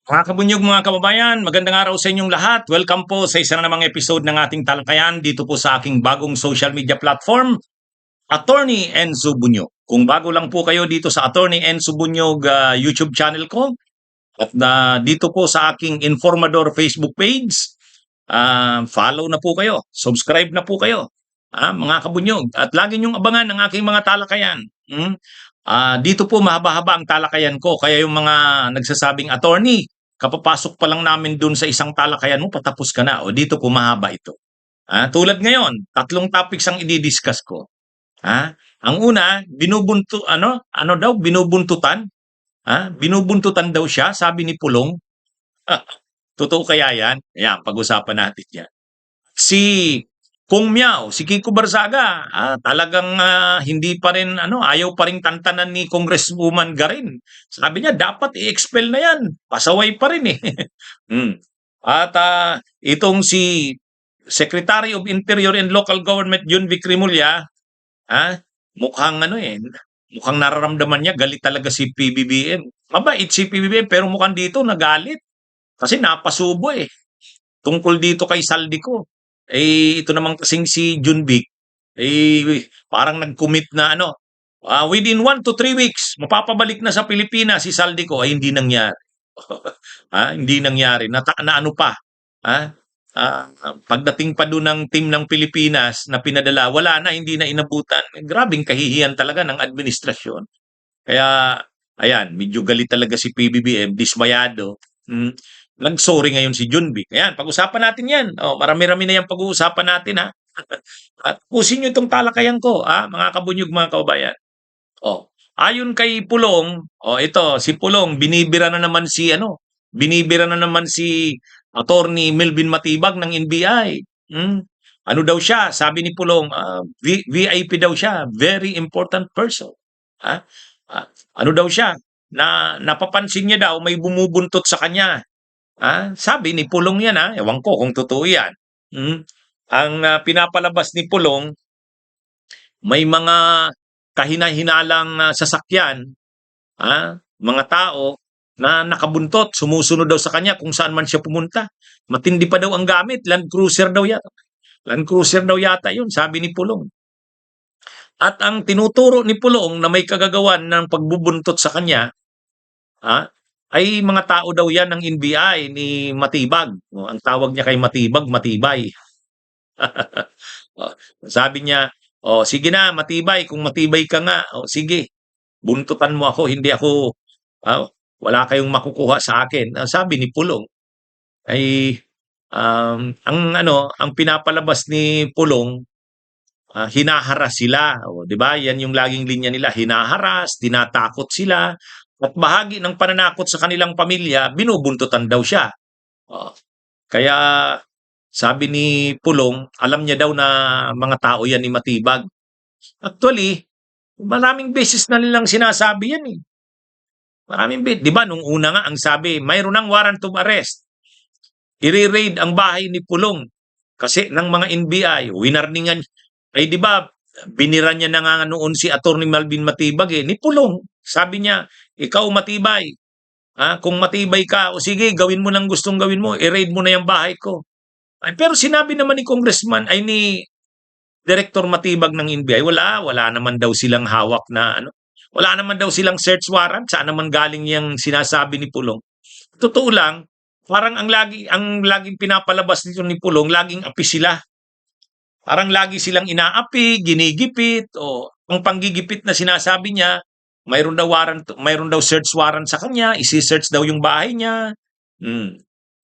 Mga kabunyog, mga kababayan, magandang araw sa inyong lahat. Welcome po sa isa na namang episode ng ating talakayan dito po sa aking bagong social media platform, Attorney Enzo Bunyog. Kung bago lang po kayo dito sa Attorney Enzo Bunyog YouTube channel ko at dito po sa aking Informador Facebook page, follow na po kayo, subscribe na po kayo, mga kabunyog. At lagi niyong abangan ang aking mga talakayan. Dito po mahaba-haba ang talakayan ko, kaya yung mga nagsasabing attorney, kapapasok pa lang namin dun sa isang talakayan mo, patapos ka na. O dito po mahaba ito. Tulad ngayon, tatlong topics ang i-discuss ko. Ang una, binubuntutan. Binubuntutan daw siya, sabi ni Pulong. Totoo kaya yan? Ayan, pag-usapan natin yan. Si Kung Miao, si Kiko Barzaga, talagang hindi pa rin, ayaw pa rin tantanan ni Congresswoman Garin. Sabi niya, dapat i-expel na yan. Pasaway pa rin eh. Mm. At itong si Secretary of Interior and Local Government, Jun Vic Rimulya, ah, mukhang mukhang nararamdaman niya, galit talaga si PBBM. Mabait si PBBM, pero mukhang dito nagalit. Kasi napasubo eh. Tungkol dito kay Saldico. Ito namang kasing si Junbic, parang nag-commit na within 1 to 3 weeks, mapapabalik na sa Pilipinas si Saldico. Ay, hindi nangyari. Hindi nangyari. Na ano pa, ha? Pagdating pa doon ng team ng Pilipinas na pinadala, wala na, hindi na inabutan. Grabing kahihiyan talaga ng administrasyon. Kaya, ayan, medyo galit talaga si PBBM, dismayado. Mm. Nag-sorry ngayon si Junbic. Ayan, pag-usapan natin yan. Marami-rami na yung pag-uusapan natin, ha. At pusin nyo itong talakayan ko, mga kabunyog, mga kababayan. Ayon kay Pulong, ito, si Pulong, binibira na naman si Attorney Melvin Matibag ng NBI. Ano daw siya? Sabi ni Pulong, VIP daw siya, very important person. Ha? Ano daw siya? Na napapansin niya daw may bumubuntot sa kanya. Sabi ni Pulong yan, ewan ko kung totoo yan. Ang pinapalabas ni Pulong, may mga kahina-hinalang sasakyan, mga tao na nakabuntot, sumusunod daw sa kanya kung saan man siya pumunta. Matindi pa daw ang gamit, Land Cruiser daw yata. Land Cruiser daw yata yun, sabi ni Pulong. At ang tinuturo ni Pulong na may kagagawan ng pagbubuntot sa kanya, ay mga tao daw yan ng NBI ni Matibag. Ang tawag niya kay Matibag, Matibay. Sabi niya, sige na, Matibay, kung matibay ka nga, sige, buntutan mo ako, hindi ako, wala kayong makukuha sa akin. Sabi ni Pulong, ay, ang pinapalabas ni Pulong, hinaharas sila. Di ba? Yan yung laging linya nila, hinaharas, tinatakot sila, at bahagi ng pananakot sa kanilang pamilya, binubuntutan daw siya. Kaya sabi ni Pulong, alam niya daw na mga tao yan ni Matibag. Actually, maraming beses na nilang sinasabi yan eh. Maraming beses. Di ba, nung una nga, ang sabi, mayroon ng warrant of arrest. I-raid ang bahay ni Pulong. Kasi ng mga NBI, winarningan. Ay di ba, binira niya na nga noon si Atty. Melvin Matibag ni Pulong. Sabi niya, ikaw Matibay, kung matibay ka, o sige, gawin mo lang gustong gawin mo, i-raid mo na yung bahay ko. Pero sinabi naman ni Congressman, ay ni Director Matibag ng NBI, wala naman daw silang hawak na wala naman daw silang search warrant. Saan naman galing yung sinasabi ni Pulong? Totoo lang, parang ang laging pinapalabas nito ni Pulong, laging api sila. Parang lagi silang inaapi, ginigipit, o ang panggigipit na sinasabi niya, mayroon daw search warrant sa kanya, isi-search daw yung bahay niya.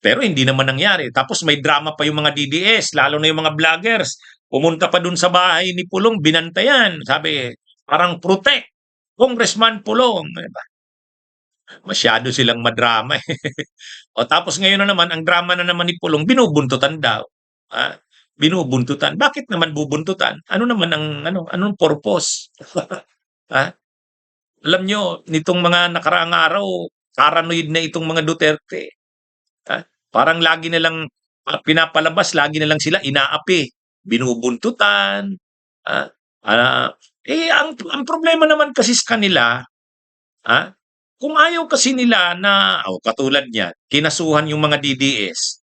Pero hindi naman nangyari. Tapos may drama pa yung mga DDS, lalo na yung mga vloggers. Pumunta pa dun sa bahay ni Pulong, binantayan. Sabi, parang protect, Congressman Pulong. Masyado silang madrama eh. Tapos ngayon na naman, ang drama na naman ni Pulong, binubuntutan daw. Binubuntutan. Bakit naman bubuntutan? Ano naman anong purpose? Alam nyo, nitong mga nakaraang araw, paranoid na itong mga Duterte. Parang lagi na lang pinapalabas, lagi na lang sila inaapi, binubuntutan. Ang problema naman kasi sa kanila, Kung ayaw kasi nila na, katulad niyan, kinasuhan yung mga DDS,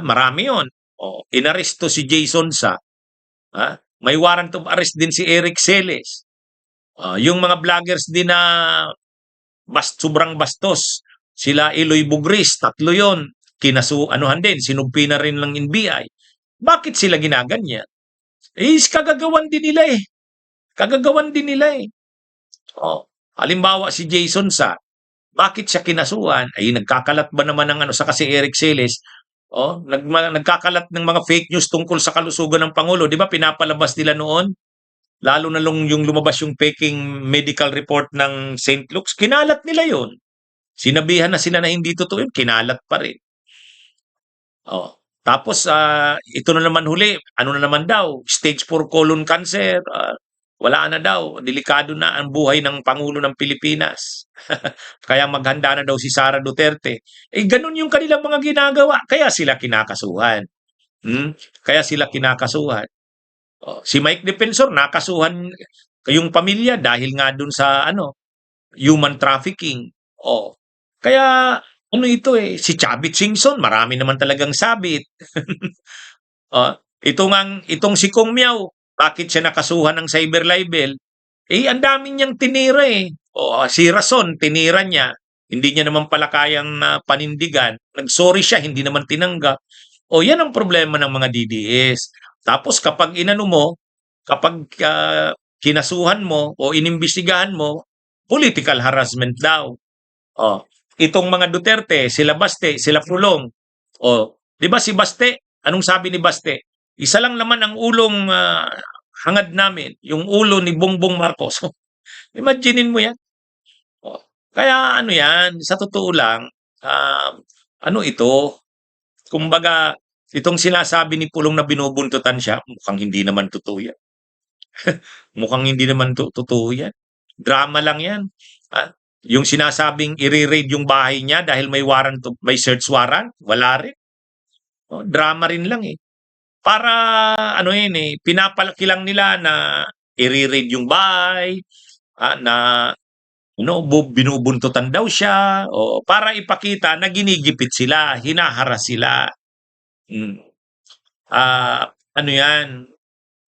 marami yon. Inaresto si Jason Sa, may warrant of arrest din si Eric Celes. Yung mga vloggers din na sobrang bastos, sila Eloy Bugris, tatlo yon. Anuhan din, sinumpi na rin ng NBI. Bakit sila ginaganyan? Kagagawan din nila eh. Kagagawan din nila eh. Halimbawa si Jason Sa, bakit siya kinasuhan? Ay nagkakalat ba naman ng sa kasi Eric Celes, nagkakalat ng mga fake news tungkol sa kalusugan ng Pangulo. Di ba pinapalabas nila noon? Lalo na yung lumabas yung faking medical report ng St. Luke's, kinalat nila yon. Sinabihan na sila na hindi totoo yun, kinalat pa rin. Tapos ito na naman huli, ano na naman daw, stage 4 colon cancer, wala na daw, delikado na ang buhay ng Pangulo ng Pilipinas. Kaya maghanda na daw si Sara Duterte. Ganun yung kanilang mga ginagawa, kaya sila kinakasuhan. Kaya sila kinakasuhan. Si Mike Defensor, nakasuhan yung pamilya dahil nga dun sa human trafficking. Kaya ito si Chavit Singson, marami naman talagang sabit. Itong si Kong Miao, bakit siya nakasuhan ng cyber libel? Ang dami niyang tinira eh. Si Rason, tinira niya. Hindi niya naman pala kayang panindigan. Nag-sorry siya, hindi naman tinanggap. Yan ang problema ng mga DDS. Tapos kapag kapag kinasuhan mo o inimbestigahan mo, political harassment daw. Itong mga Duterte, sila Baste, sila Pulong. Di ba si Baste? Anong sabi ni Baste? Isa lang naman ang ulong hangad namin, yung ulo ni Bongbong Marcos. Imaginein mo yan. Kaya yan, sa totoo lang, ito, kumbaga, itong sinasabi ni Pulong na binubuntutan siya, mukhang hindi naman totoo yan. Mukhang hindi naman totoo yan. Drama lang yan. Yung sinasabing i-raid yung bahay niya dahil may may search warrant, wala rin. Drama rin lang eh. Para pinapalaki lang nila na i-raid yung bahay, na binubuntutan daw siya, para ipakita na ginigipit sila, hinaharas sila. Yan,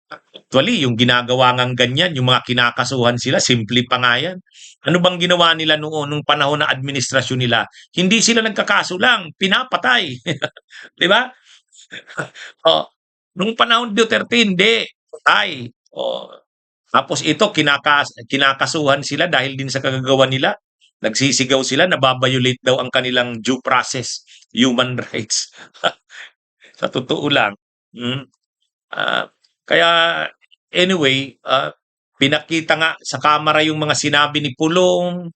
actually, yung ginagawa ngang ganyan, yung mga kinakasuhan sila, simple pa nga yan. Ano bang ginawa nila noon, nung panahon ng administrasyon nila? Hindi sila nagkakaso lang, pinapatay. Di ba? Nung panahon Duterte, hindi. Patay. Tapos ito, kinakasuhan sila dahil din sa kagagawa nila. Nagsisigaw sila, nababiolate daw ang kanilang due process, human rights. Sa totoo lang. Kaya anyway, pinakita nga sa kamera yung mga sinabi ni Pulong,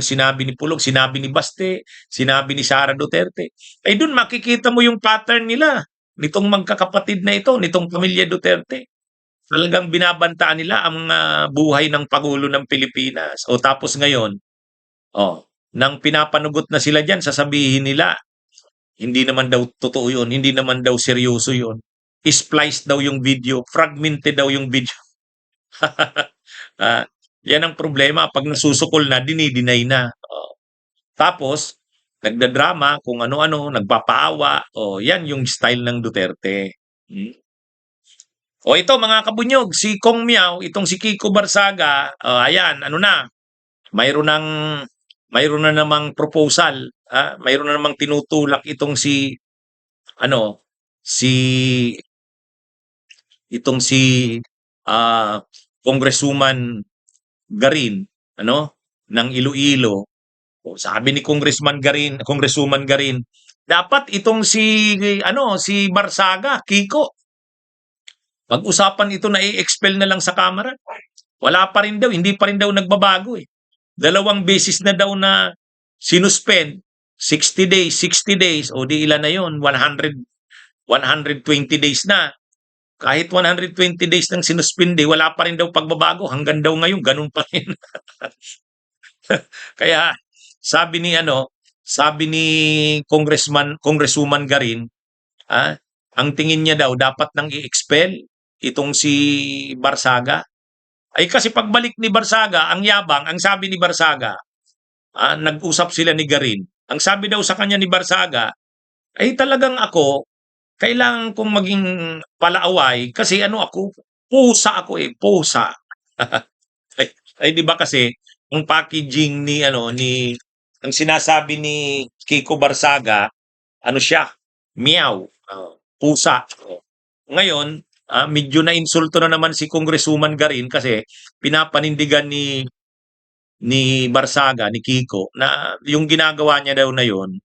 sinabi ni Pulong, sinabi ni Baste, sinabi ni Sara Duterte. Doon makikita mo yung pattern nila, nitong magkakapatid na ito, nitong pamilya Duterte. Talagang binabantaan nila ang buhay ng Pangulo ng Pilipinas. Tapos ngayon, nang pinapanugot na sila dyan, sasabihin nila, hindi naman daw totoo yun, hindi naman daw seryoso yun. Splice daw yung video, fragmented daw yung video. Yan ang problema. Pag nasusukol na, dinideny na. Tapos, nagdadrama kung ano-ano, nagpapaawa. Yan yung style ng Duterte. Ito mga kabunyog, si Kong Miao, itong si Kiko Barsaga, ayan, mayroon na namang proposal, mayroon na namang tinutulak itong si Congresswoman Garin, ng Iloilo. Sabi ni Congresswoman Garin, dapat itong si Barsaga, Kiko, pag-usapan ito na i-expel na lang sa Kamara. Wala pa rin daw, hindi pa rin daw nagbabago eh. 2 beses na daw na sinuspend, 60 days, 60 days, di ilan na yun, 120 days na. Kahit 120 days nang sinuspende, wala pa rin daw pagbabago. Hanggang daw ngayon, ganun pa rin. Kaya, sabi ni Congresswoman Garin, ang tingin niya daw, dapat nang i-expel itong si Barsaga. Kasi pagbalik ni Barsaga, ang yabang, ang sabi ni Barsaga, nag-usap sila ni Garin. Ang sabi daw sa kanya ni Barsaga, ay talagang ako, kailangan kong maging palaaway kasi ano ako, pusa ako eh, pusa. Ay, ay 'di ba kasi ang packaging ni ano ni ang sinasabi ni Kiko Barsaga, ano siya, meow, pusa. Oh. Ngayon, medyo nainsulto na naman si Congresswoman Garin kasi pinapanindigan ni Barsaga, ni Kiko na yung ginagawa niya daw na yun,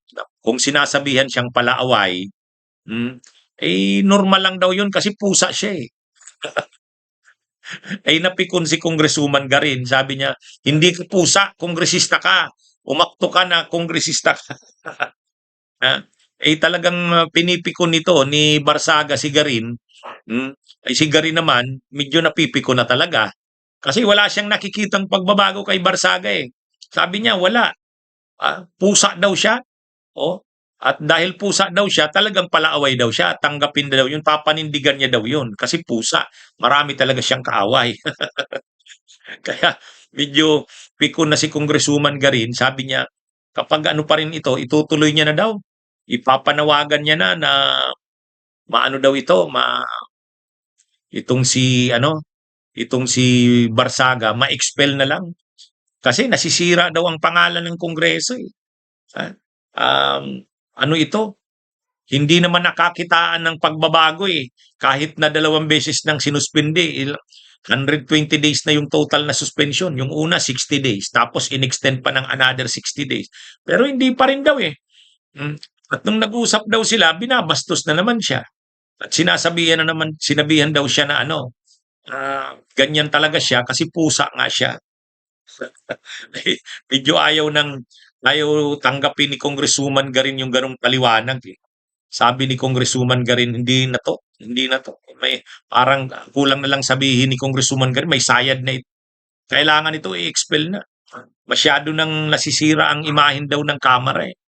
kung sinasabihan siyang palaaway, eh normal lang daw yun kasi pusa siya eh. Ay napikon si Congresswoman Garin, sabi niya, hindi ka pusa, kongresista ka. Umakto ka na, kongresista ka. Ha? Eh talagang pinipikon nito ni Barsaga si Garin. Ay si Garin naman, medyo napipiko na talaga. Kasi wala siyang nakikitang pagbabago kay Barsaga eh. Sabi niya, wala. Pusa daw siya. Oh. At dahil pusa daw siya, talagang palaaway daw siya. Tanggapin daw yun, papanindigan niya daw yun. Kasi pusa, marami talaga siyang kaaway. Kaya medyo pikon na si Congresswoman Garin. Sabi niya, kapag ano pa rin ito, itutuloy niya na daw. Ipapanawagan niya na maano daw ito, itong si ano, itong si Barsaga, ma-expel na lang. Kasi nasisira daw ang pangalan ng Kongreso eh. Ah, ano ito? Hindi naman nakakitaan ng pagbabago eh. Kahit na 2 beses nang sinuspindi, 120 days na yung total na suspension. Yung una, 60 days. Tapos in-extend pa ng another 60 days. Pero hindi pa rin daw eh. Mm. At nung nag-usap daw sila, binabastos na naman siya. At sinabihan daw siya na ano, ganyan talaga siya kasi pusa nga siya. Medyo ayaw tanggapin ni Congresswoman Garin yung ganong paliwanag eh. Sabi ni Congresswoman Garin, hindi na to. May parang kulang na lang sabihin ni Congresswoman Garin, may sayad na ito. Kailangan ito i-expel na. Masyado nang nasisira ang imahen daw ng Kamara eh.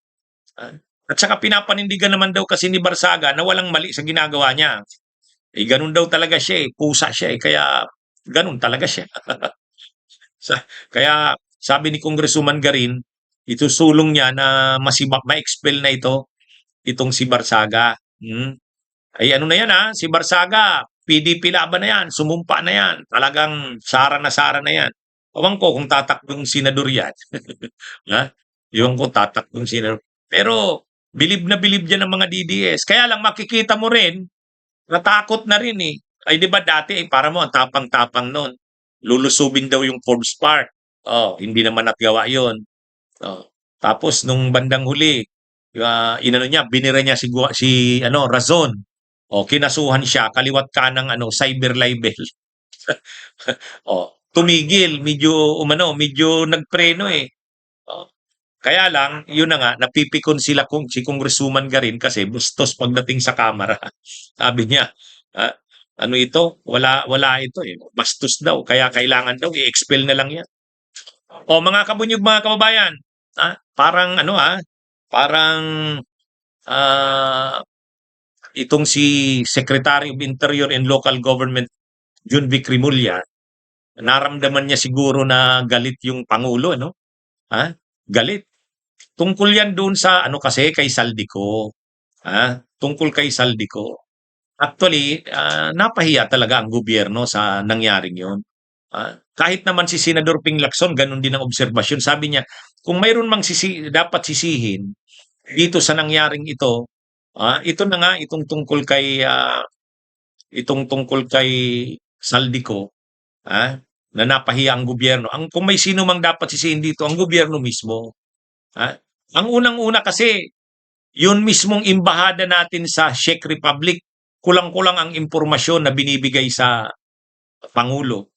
At saka pinapanindigan naman daw kasi ni Barsaga na walang mali sa ginagawa niya. Eh ganun daw talaga siya eh, pusa siya eh, kaya ganun talaga siya. Kaya sabi ni Congresswoman Garin, itusulong niya na ma-expel na itong si Barsaga. Ay ano na yan si Barsaga, PDP laban na yan, sumumpa na yan, talagang sara na yan. Ewan ko kung tatakbong senador yan. Ha? Yung kung tatakbong senador. Pero bilib na bilib yan ng mga DDS. Kaya lang makikita mo rin, natakot na rin eh. Ay di ba dati ay para mo ang tapang-tapang noon. Lulusubin daw yung Forbes Park. Oh, hindi naman natgawa 'yon. Oh. Tapos nung bandang huli, inano niya, binira niya si ano, Razon. Oh, kinasuhan siya kaliwat kanang ano, cyber libel. Oh, tumigil, medyo nagpreno eh. Oh. Kaya lang, yun na nga, napipikon sila kung si Congresswoman Garin kasi bustos pagdating sa Kamara. Sabi niya, ah, ano ito? Wala ito eh. Bastos daw. Kaya kailangan daw i-expel na lang yan. O mga kabunyog, mga kababayan, parang ano parang ah, itong si Secretary of Interior and Local Government Junvic Rimulya, naramdaman niya siguro na galit yung Pangulo, no? Galit. Tungkol yan doon sa ano kasi kay Saldico. Tungkol kay Saldico. Actually, napahiya talaga ang gobyerno sa nangyaring yon. Kahit naman si Senador Ping Lacson, ganun din ang obserbasyon. Sabi niya, kung mayroon mang dapat sisihin dito sa nangyaring ito na nga itong tungkol kay Saldico, na napahiya ang gobyerno. Kung may sino mang dapat sisihin dito, ang gobyerno mismo. Ang unang-una kasi, yun mismong imbahada natin sa Czech Republic, kulang-kulang ang impormasyon na binibigay sa Pangulo.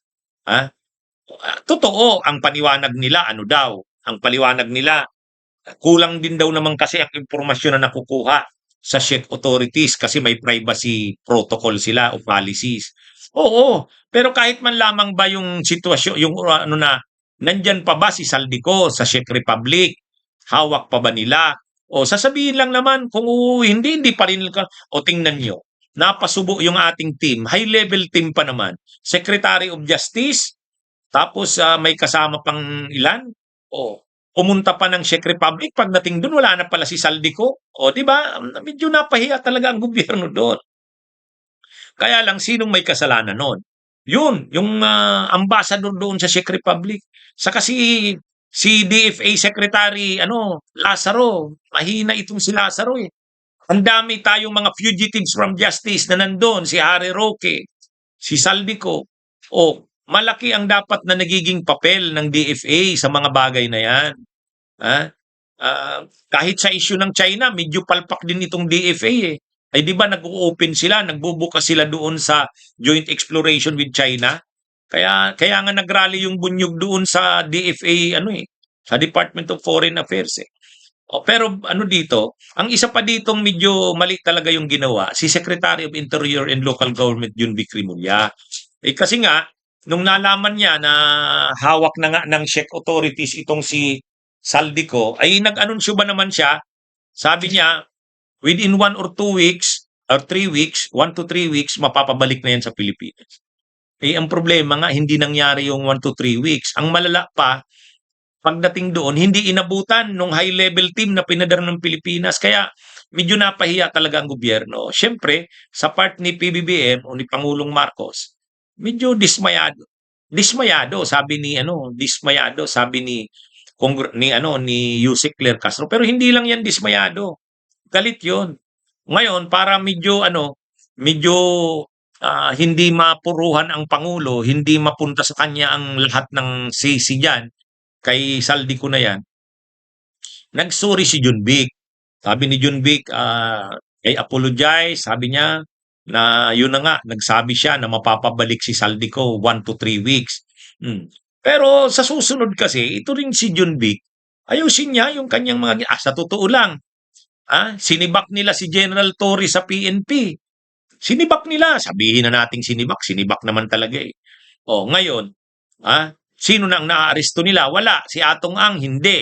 Totoo, ang paliwanag nila, ano daw? Ang paliwanag nila, kulang din daw naman kasi ang impormasyon na nakukuha sa Czech authorities kasi may privacy protocol sila o policies. Oo, pero kahit man lamang ba yung sitwasyon, yung ano na, nandyan pa ba si Saldico sa Czech Republic? Hawak pa ba nila? O sasabihin lang naman kung hindi pa rin o tingnan nyo. Napasubo yung ating team, high level team pa naman. Secretary of Justice, tapos may kasama pang ilan? O pumunta pa ng Czech Republic, pagdating dun wala na pala si Saldico. O, 'di ba? Medyo napahiya talaga ang gobyerno doon. Kaya lang sinong may kasalanan nun? Yun, yung ambassador doon sa Czech Republic. Saka si DFA Secretary Lazaro, mahina itong si Lazaro eh. Ang dami tayong mga fugitives from justice na nandoon, si Harry Roque, si Saldico. O, malaki ang dapat na nagiging papel ng DFA sa mga bagay na yan. Ha? Kahit sa issue ng China, medyo palpak din itong DFA eh. Ay di ba nag-open sila, nagbubukas sila doon sa joint exploration with China. Kaya nga nagrally yung bunyog doon sa DFA sa Department of Foreign Affairs eh. Pero dito, ang isa pa ditong medyo mali talaga yung ginawa, si Secretary of Interior and Local Government Jun Vic Rimulya. Kasi nga, nung nalaman niya na hawak na nga ng Czech authorities itong si Saldico, ay nag-anunsyo ba naman siya, sabi niya, within 1 or 2 weeks, or 3 weeks, 1 to 3 weeks, mapapabalik na yan sa Pilipinas. Ang problema nga, hindi nangyari yung 1 to 3 weeks. Ang malala pa, pagdating doon, hindi inabutan nung high-level team na pinadala ng Pilipinas. Kaya medyo napahiya talaga ang gobyerno. Siyempre, sa part ni PBBM o ni Pangulong Marcos, medyo dismayado. Dismayado sabi ni Yusek Claire Castro. Pero hindi lang yan dismayado. Galit 'yon. Ngayon para medyo hindi mapuruhan ang pangulo, hindi mapunta sa kanya ang lahat ng sisi diyan kay Saldico na 'yan. Nag-sorry si Junvic. Sabi ni Junvic, I apologize, sabi niya na yun na nga, nagsabi siya na mapapabalik si Saldico 1 to 3 weeks. Pero sa susunod kasi, ito rin si Junvic, ayusin niya yung kanyang sa totoo lang, sinibak nila si General Torre sa PNP. Sinibak nila, sabihin na nating sinibak naman talaga eh. Ngayon, sino nang naaaresto nila? Wala. Si Atong Ang, hindi.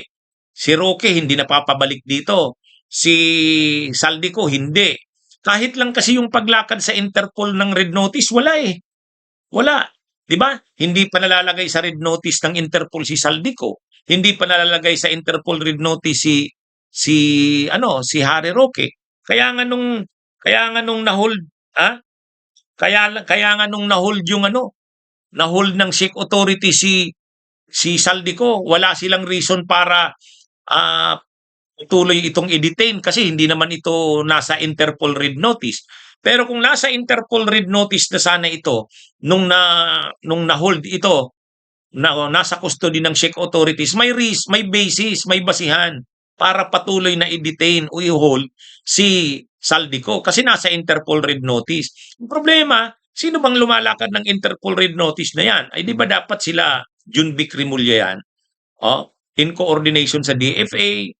Si Roque, hindi napapabalik dito. Si Saldico, hindi. Kahit lang kasi yung paglakad sa Interpol ng Red Notice, wala eh. Wala. 'Di ba? Hindi pa nalalagay sa Red Notice ng Interpol si Saldico. Hindi pa nalalagay sa Interpol Red Notice si Harry Roque. Kaya nga nung na-hold, kaya nga nung na-hold yung na-hold ng Czech authority si Saldico, wala silang reason para tuloy itong i-detain kasi hindi naman ito nasa Interpol Red Notice. Pero kung nasa Interpol Red Notice na sana ito nung na-hold ito, nasa custody ng Czech authorities, may basis, may basihan para patuloy na i-detain o i-hold si Saldico kasi nasa Interpol Red Notice. Ang problema, sino bang lumalakad ng Interpol Red Notice na yan? Ay di ba dapat sila Junvic Rimulya yan? In coordination sa DFA.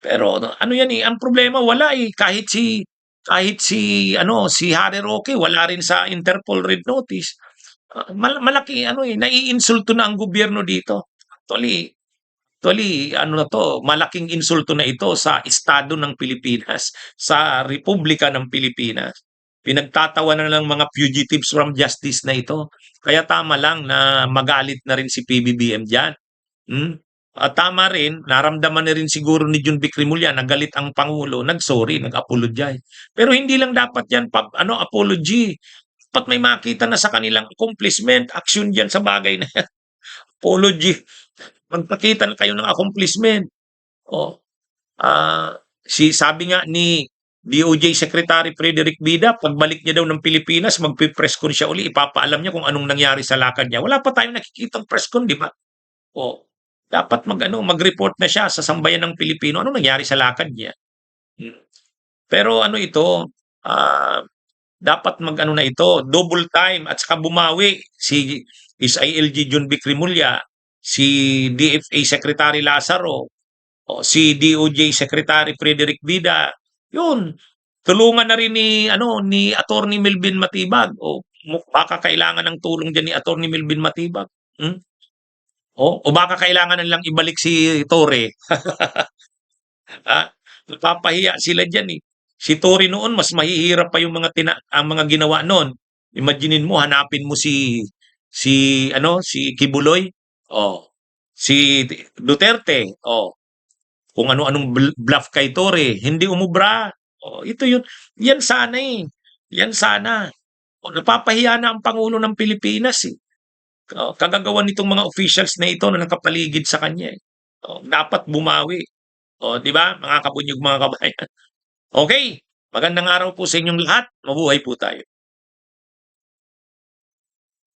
Pero yan eh, ang problema wala eh. Si Harry Roque wala rin sa Interpol Red Notice. Malaki naiinsulto na ang gobyerno dito. Actually, malaking insulto na ito sa Estado ng Pilipinas, sa Republika ng Pilipinas. Pinagtatawanan ng mga fugitives from justice na ito. Kaya tama lang na magalit na rin si PBBM diyan. At tama rin, naramdaman na rin siguro ni Junvic Rimulya na galit ang Pangulo, nag-sorry, nag-apologize. Pero hindi lang dapat yan apology. Dapat may makita na sa kanilang accomplishment, action diyan sa bagay na yan. Apology. Magpakita na kayo ng accomplishment. Sabi nga ni DOJ Secretary Frederick Bida, pagbalik niya daw ng Pilipinas, magpi-press con siya uli, ipapaalam niya kung anong nangyari sa lakad niya. Wala pa tayong nakikitang press con, di ba? Dapat mag-report na siya sa sambayan ng Pilipino. Ano nangyari sa lakad niya? Pero ito, dapat na ito, double time at saka bumawi si ILG Junvic Rimulya, si DFA Secretary Lazaro, si DOJ Secretary Frederick Bida. Yun, tulungan na rin ni Attorney Melvin Matibag. Baka kailangan ng tulong diyan ni Attorney Melvin Matibag. O baka kailangan na lang ibalik si Torre. Napapahiya sila diyan eh. Si Torre noon mas mahihirap pa yung ang mga ginawa noon. Imaginin mo, hanapin mo si Kibuloy. Si Duterte, kung ano-anong bluff kay Torre, hindi umubra. Ito yun. Yan sana eh. Yan sana. Napapahiya na ang Pangulo ng Pilipinas eh. Kagagawan nitong mga officials na ito na nakapaligid sa kanya eh. Dapat bumawi. Di ba? Mga kabunyog, mga kabayan. Okay. Magandang araw po sa inyong lahat. Mabuhay po tayo.